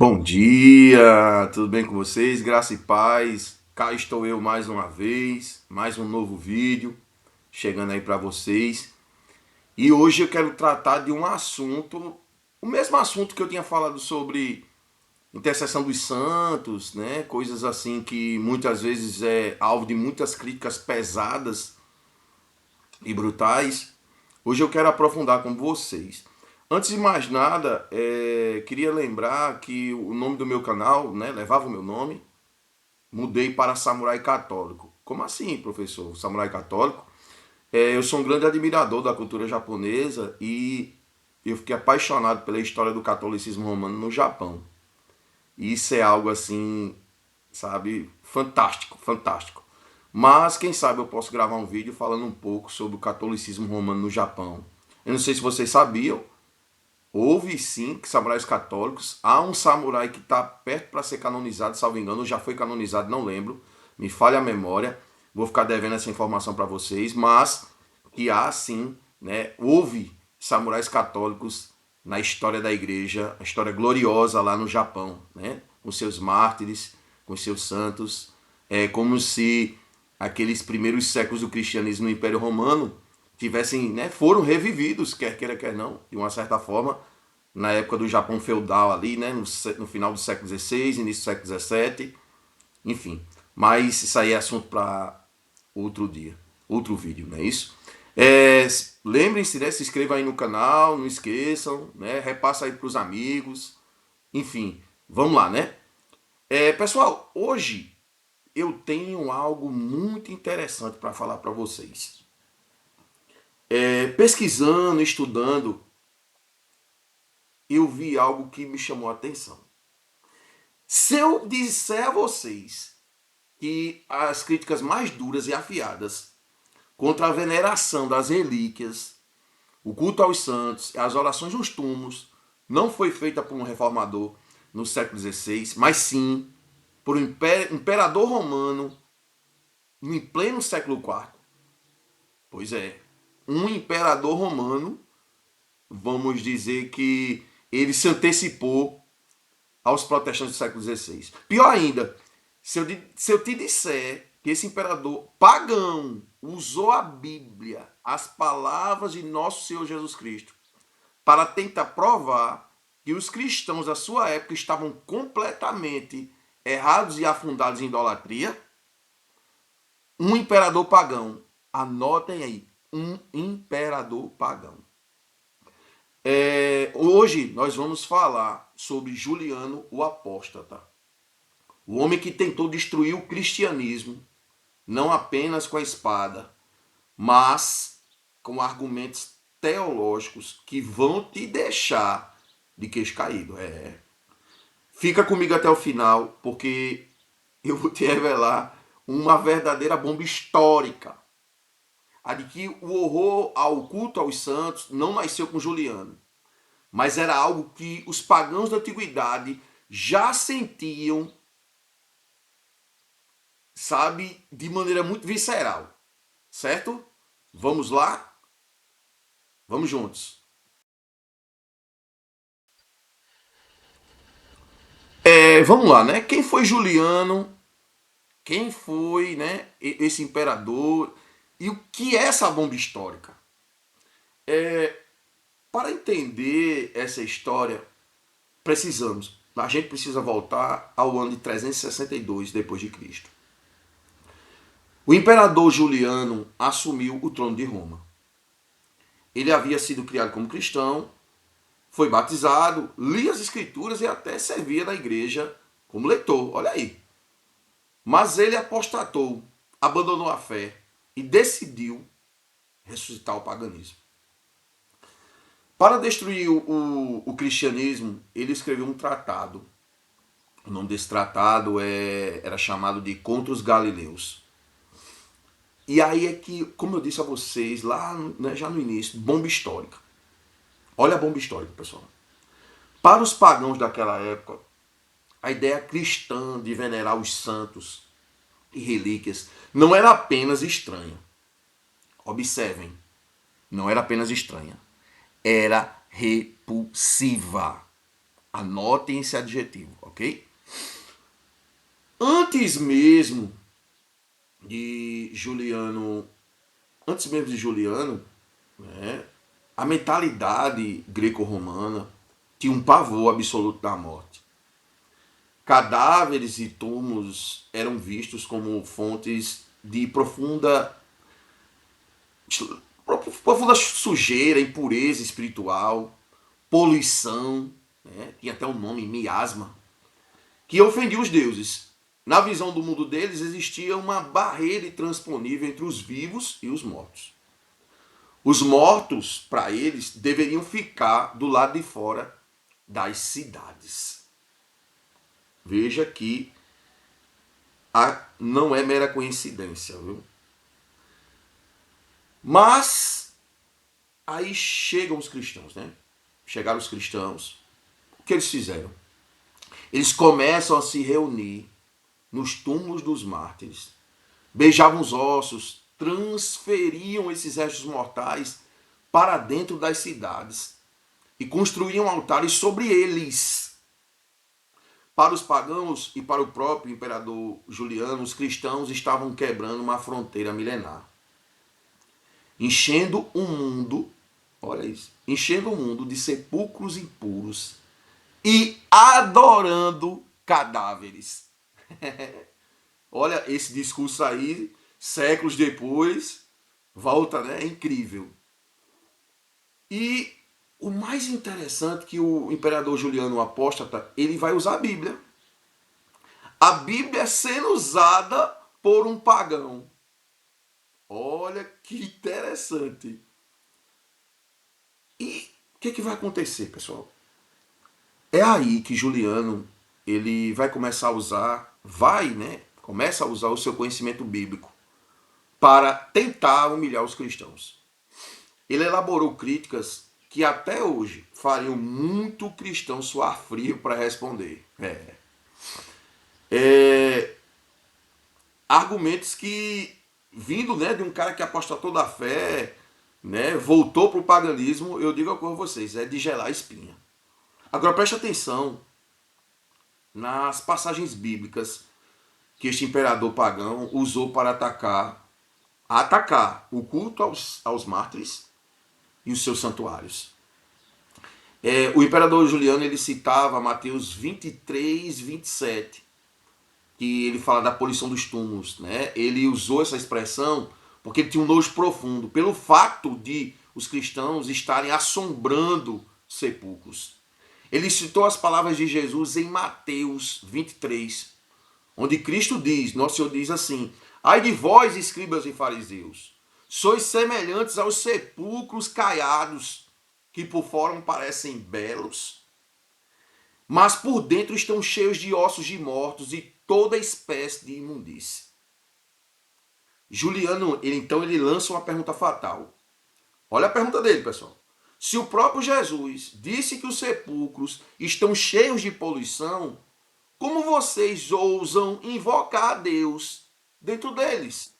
Bom dia, tudo bem com vocês? Graça e paz. Cá estou eu mais uma vez, mais um novo vídeo chegando aí para vocês. E hoje eu quero tratar de um assunto, o mesmo assunto que eu tinha falado sobre intercessão dos santos, né? Coisas assim que muitas vezes é alvo de muitas críticas pesadas e brutais. Hoje eu quero aprofundar com vocês. Antes de mais nada, queria lembrar que o nome do meu canal, né, levava o meu nome, mudei para Samurai Católico. Como assim, professor? Samurai Católico? Eu sou um grande admirador da cultura japonesa e eu fiquei apaixonado pela história do catolicismo romano no Japão. E isso é algo assim, sabe, fantástico, fantástico. Mas quem sabe eu posso gravar um vídeo falando um pouco sobre o catolicismo romano no Japão. Eu não sei se vocês sabiam, houve sim samurais católicos. Há um samurai que está perto para ser canonizado, salvo engano, já foi canonizado, não lembro. Me falha a memória. Vou ficar devendo essa informação para vocês, mas que há sim, né? Houve samurais católicos na história da igreja, a história gloriosa lá no Japão, né? Com seus mártires, com seus santos. É como se aqueles primeiros séculos do cristianismo no Império Romano tivessem, né, foram revividos, quer queira, quer não, de uma certa forma, na época do Japão feudal ali, né, no final do século XVI, início do século XVII, enfim. Mas isso aí é assunto para outro dia, outro vídeo, não é isso? É, lembrem-se, né, se inscrevam aí no canal, não esqueçam, né, repassa aí para os amigos, enfim, vamos lá, né? Pessoal, hoje eu tenho algo muito interessante para falar para vocês. Pesquisando, estudando, eu vi algo que me chamou a atenção. Se eu disser a vocês que as críticas mais duras e afiadas contra a veneração das relíquias, o culto aos santos, as orações nos túmulos, não foi feita por um reformador no século XVI, mas sim por um imperador romano em pleno século IV. Pois é, um imperador romano, vamos dizer que ele se antecipou aos protestantes do século XVI. Pior ainda, se eu te disser que esse imperador pagão usou a Bíblia, as palavras de nosso Senhor Jesus Cristo, para tentar provar que os cristãos da sua época estavam completamente errados e afundados em idolatria, um imperador pagão, anotem aí, um imperador pagão. Hoje nós vamos falar sobre Juliano o Apóstata. O homem que tentou destruir o cristianismo, não apenas com a espada, mas com argumentos teológicos que vão te deixar de queixo caído. Fica comigo até o final, porque eu vou te revelar uma verdadeira bomba histórica. A de que o horror ao culto aos santos não nasceu com Juliano, mas era algo que os pagãos da antiguidade já sentiam, sabe, de maneira muito visceral, certo? Vamos lá? Vamos juntos. Vamos lá, né? Quem foi Juliano? Quem foi, né, esse imperador? E o que é essa bomba histórica? Para entender essa história, a gente precisa voltar ao ano de 362 depois de Cristo. O imperador Juliano assumiu o trono de Roma. Ele havia sido criado como cristão, foi batizado, lia as escrituras e até servia na igreja como leitor. Olha aí. Mas ele apostatou, abandonou a fé e decidiu ressuscitar o paganismo. Para destruir o cristianismo, ele escreveu um tratado. O nome desse tratado era chamado de Contra os Galileus. E aí é que, como eu disse a vocês lá, né, já no início, bomba histórica. Olha a bomba histórica, pessoal. Para os pagãos daquela época, a ideia cristã de venerar os santos e relíquias não era apenas estranha. Observem, não era apenas estranha. Era repulsiva. Anotem esse adjetivo, ok? Antes mesmo de Juliano, né, a mentalidade greco-romana tinha um pavor absoluto da morte. Cadáveres e túmulos eram vistos como fontes de profunda sujeira, impureza espiritual, poluição, né? Tinha até um nome, miasma, que ofendia os deuses. Na visão do mundo deles existia uma barreira intransponível entre os vivos e os mortos. Os mortos, para eles, deveriam ficar do lado de fora das cidades. Veja que não é mera coincidência, viu? Mas aí chegam os cristãos, né? Chegaram os cristãos. O que eles fizeram? Eles começam a se reunir nos túmulos dos mártires, beijavam os ossos, transferiam esses restos mortais para dentro das cidades e construíam altares sobre eles. Para os pagãos e para o próprio imperador Juliano, os cristãos estavam quebrando uma fronteira milenar, enchendo o mundo, olha isso, enchendo o mundo de sepulcros impuros e adorando cadáveres. Olha, esse discurso aí, séculos depois, volta, né? É incrível. E o mais interessante é que o imperador Juliano, o apóstata, ele vai usar a Bíblia. A Bíblia sendo usada por um pagão. Olha que interessante. E o que vai acontecer, pessoal? É aí que Juliano ele vai começar a usar, começa a usar o seu conhecimento bíblico para tentar humilhar os cristãos. Ele elaborou críticas que até hoje fariam muito cristão suar frio para responder. Argumentos que, vindo, né, de um cara que apostatou da fé, né, voltou para o paganismo, eu digo a vocês, é de gelar a espinha. Agora preste atenção nas passagens bíblicas que este imperador pagão usou para atacar o culto aos mártires e os seus santuários. O imperador Juliano ele citava Mateus 23, 27, que ele fala da poluição dos túmulos. Né? Ele usou essa expressão porque ele tinha um nojo profundo pelo fato de os cristãos estarem assombrando sepulcros. Ele citou as palavras de Jesus em Mateus 23, onde Cristo diz, nosso Senhor diz assim: ai de vós, escribas e fariseus, sois semelhantes aos sepulcros caiados, que por fora parecem belos, mas por dentro estão cheios de ossos de mortos e toda espécie de imundície. Juliano, ele lança uma pergunta fatal. Olha a pergunta dele, pessoal. Se o próprio Jesus disse que os sepulcros estão cheios de poluição, como vocês ousam invocar a Deus dentro deles?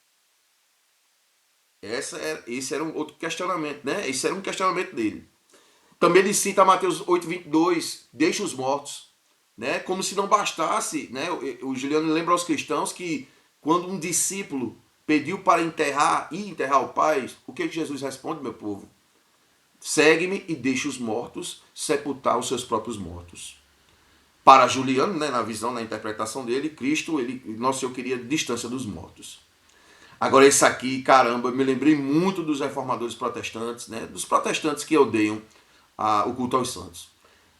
Esse era um outro questionamento, né? Esse era um questionamento dele. Também ele cita Mateus 8:22, deixa os mortos, né? Como se não bastasse, né? O Juliano lembra aos cristãos que quando um discípulo pediu para enterrar o pai, o que Jesus responde, meu povo? Segue-me e deixe os mortos sepultar os seus próprios mortos. Para Juliano, né, na visão, na interpretação dele, Cristo, nosso Senhor queria distância dos mortos. Agora esse aqui, caramba, eu me lembrei muito dos reformadores protestantes, né, dos protestantes que odeiam o culto aos santos.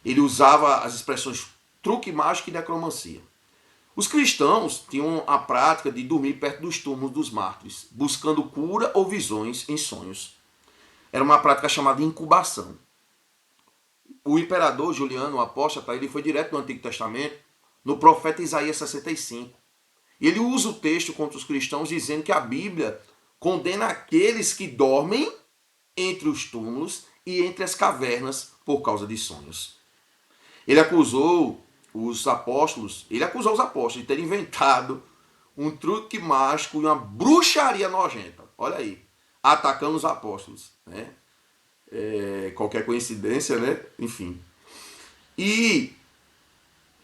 Ele usava as expressões truque mágico e necromancia. Os cristãos tinham a prática de dormir perto dos túmulos dos mártires, buscando cura ou visões em sonhos. Era uma prática chamada incubação. O imperador Juliano, o apóstata, ele foi direto no Antigo Testamento, no profeta Isaías 65. E ele usa o texto contra os cristãos dizendo que a Bíblia condena aqueles que dormem entre os túmulos e entre as cavernas por causa de sonhos. Ele acusou os apóstolos de terem inventado um truque mágico e uma bruxaria nojenta. Olha aí, atacando os apóstolos, né? Qualquer coincidência, né? Enfim. E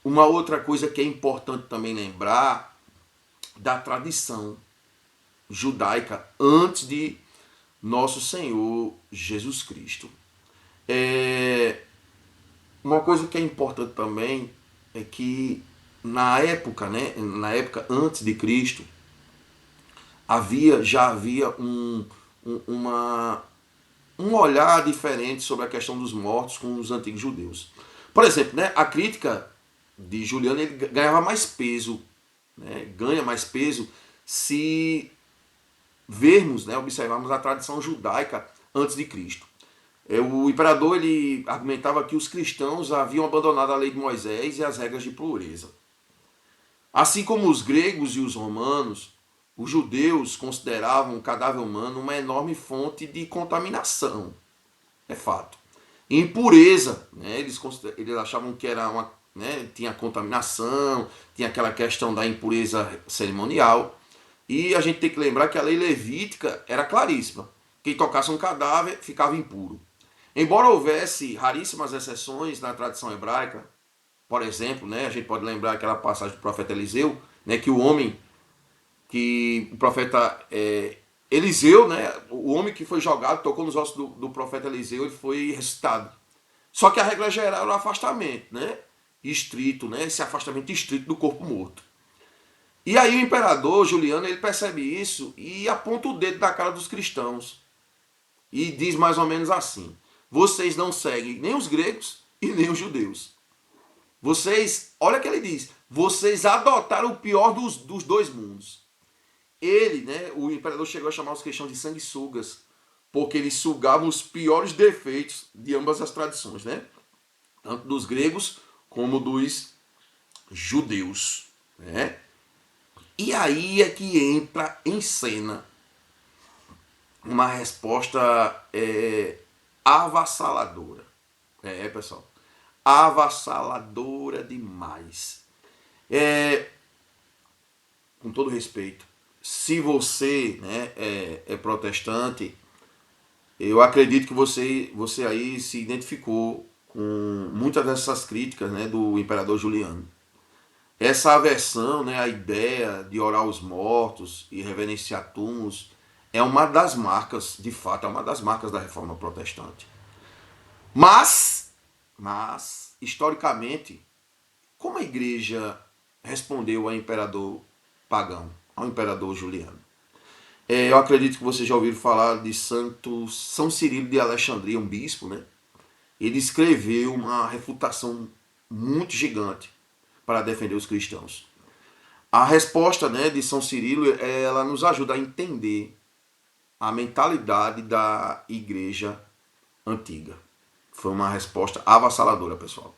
Uma outra coisa que é importante também lembrar da tradição judaica antes de nosso Senhor Jesus Cristo. Uma coisa que é importante também é que na época, né, na época antes de Cristo, já havia um olhar diferente sobre a questão dos mortos com os antigos judeus. Por exemplo, né, a crítica de Juliano ele ganhava mais peso, né, ganha mais peso se vermos, né, observarmos a tradição judaica antes de Cristo. O imperador ele argumentava que os cristãos haviam abandonado a lei de Moisés e as regras de pureza. Assim como os gregos e os romanos, os judeus consideravam o cadáver humano uma enorme fonte de contaminação. É fato. Impureza, né? Eles achavam que era tinha contaminação, tinha aquela questão da impureza cerimonial. E a gente tem que lembrar que a lei levítica era claríssima. Quem tocasse um cadáver ficava impuro. Embora houvesse raríssimas exceções na tradição hebraica, por exemplo, né, a gente pode lembrar aquela passagem do profeta Eliseu, né, que o profeta Eliseu, né, o homem que foi jogado, tocou nos ossos do profeta Eliseu, ele foi ressuscitado. Só que a regra geral era o afastamento, né, estrito, né, esse afastamento estrito do corpo morto. E aí o imperador Juliano, ele percebe isso e aponta o dedo na cara dos cristãos. E diz mais ou menos assim: vocês não seguem nem os gregos e nem os judeus. Vocês, olha o que ele diz, vocês adotaram o pior dos dois mundos. Ele, né, o imperador chegou a chamar os cristãos de sanguessugas, porque eles sugavam os piores defeitos de ambas as tradições, né? Tanto dos gregos como dos judeus, né? E aí é que entra em cena uma resposta avassaladora. Pessoal, avassaladora demais. Com todo respeito, se você, né, é protestante, eu acredito que você aí se identificou com muitas dessas críticas, né, do imperador Juliano. Essa aversão, né, à ideia de orar aos mortos e reverenciar túmulos é uma das marcas, de fato, é uma das marcas da Reforma Protestante. Mas, historicamente, como a igreja respondeu ao imperador pagão, ao imperador Juliano? Eu acredito que vocês já ouviram falar de São Cirilo de Alexandria, um bispo, né? Ele escreveu uma refutação muito gigante para defender os cristãos. A resposta, né, de São Cirilo, ela nos ajuda a entender a mentalidade da igreja antiga. Foi uma resposta avassaladora, pessoal.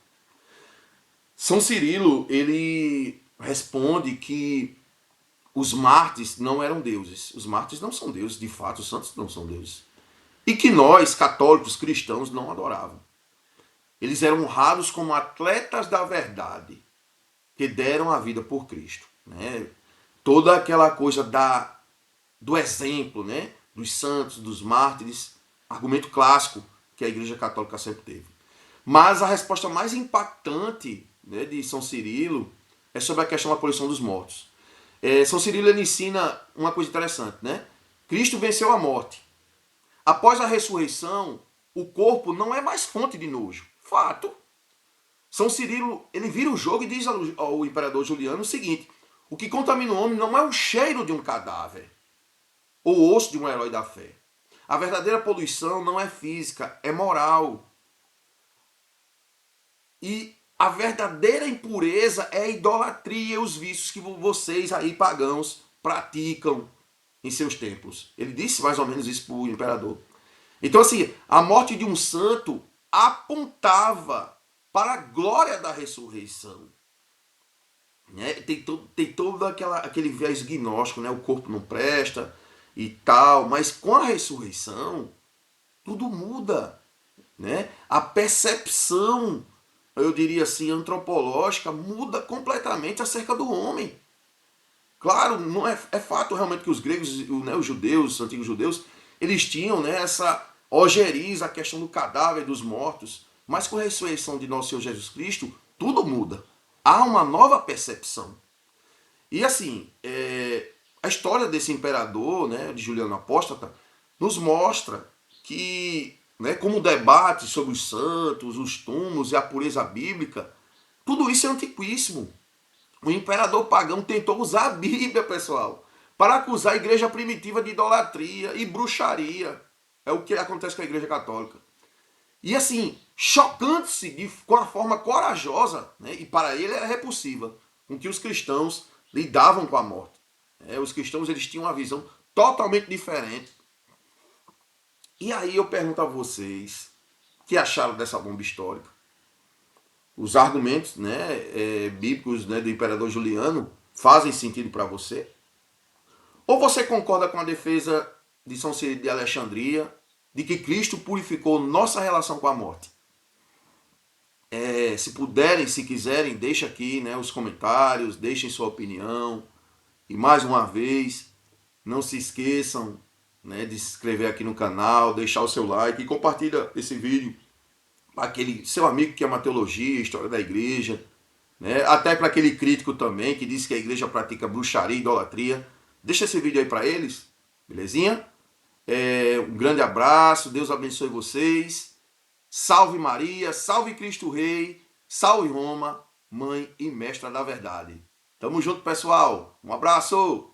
São Cirilo, ele responde que os mártires não eram deuses. Os mártires não são deuses, de fato, os santos não são deuses. E que nós, católicos, cristãos, não adoravam. Eles eram honrados como atletas da verdade, que deram a vida por Cristo, né? Toda aquela coisa do exemplo, né, dos santos, dos mártires, argumento clássico que a Igreja Católica sempre teve. Mas a resposta mais impactante, né, de São Cirilo é sobre a questão da abolição dos mortos. São Cirilo ele ensina uma coisa interessante, né? Cristo venceu a morte. Após a ressurreição, o corpo não é mais fonte de nojo. Fato. São Cirilo, ele vira o jogo e diz ao imperador Juliano o seguinte: o que contamina o homem não é o cheiro de um cadáver ou o osso de um herói da fé. A verdadeira poluição não é física, é moral. E a verdadeira impureza é a idolatria e os vícios que vocês aí pagãos praticam em seus templos. Ele disse mais ou menos isso para o imperador. Então assim, a morte de um santo apontava para a glória da ressurreição. Né? Tem todo aquele viés gnóstico, né? O corpo não presta e tal, mas com a ressurreição tudo muda. Né? A percepção, eu diria assim, antropológica muda completamente acerca do homem. Claro, não é fato realmente que os gregos, né, os judeus, os antigos judeus, eles tinham, né, essa ojeriza, a questão do cadáver dos mortos. Mas com a ressurreição de nosso Senhor Jesus Cristo, tudo muda. há uma nova percepção. E assim, a história desse imperador, né, de Juliano Apóstata, nos mostra que, né, como o debate sobre os santos, os túmulos e a pureza bíblica, tudo isso é antiquíssimo. O imperador pagão tentou usar a Bíblia, pessoal, para acusar a igreja primitiva de idolatria e bruxaria. É o que acontece com a igreja católica. E assim, chocante-se com a forma corajosa, né, e para ele era repulsiva, com que os cristãos lidavam com a morte. Os cristãos eles tinham uma visão totalmente diferente. E aí eu pergunto a vocês, o que acharam dessa bomba histórica? Os argumentos, né, bíblicos, né, do imperador Juliano fazem sentido para você? Ou você concorda com a defesa de São Cirilo de Alexandria de que Cristo purificou nossa relação com a morte? Se puderem, se quiserem, deixem aqui, né, os comentários, deixem sua opinião. E mais uma vez, não se esqueçam, né, de se inscrever aqui no canal, deixar o seu like e compartilha esse vídeo para aquele seu amigo que ama teologia, história da igreja, né, até para aquele crítico também que diz que a igreja pratica bruxaria e idolatria. Deixa esse vídeo aí para eles, belezinha? Um grande abraço, Deus abençoe vocês. Salve Maria, salve Cristo Rei, salve Roma, mãe e mestra da verdade. Tamo junto, pessoal. Um abraço!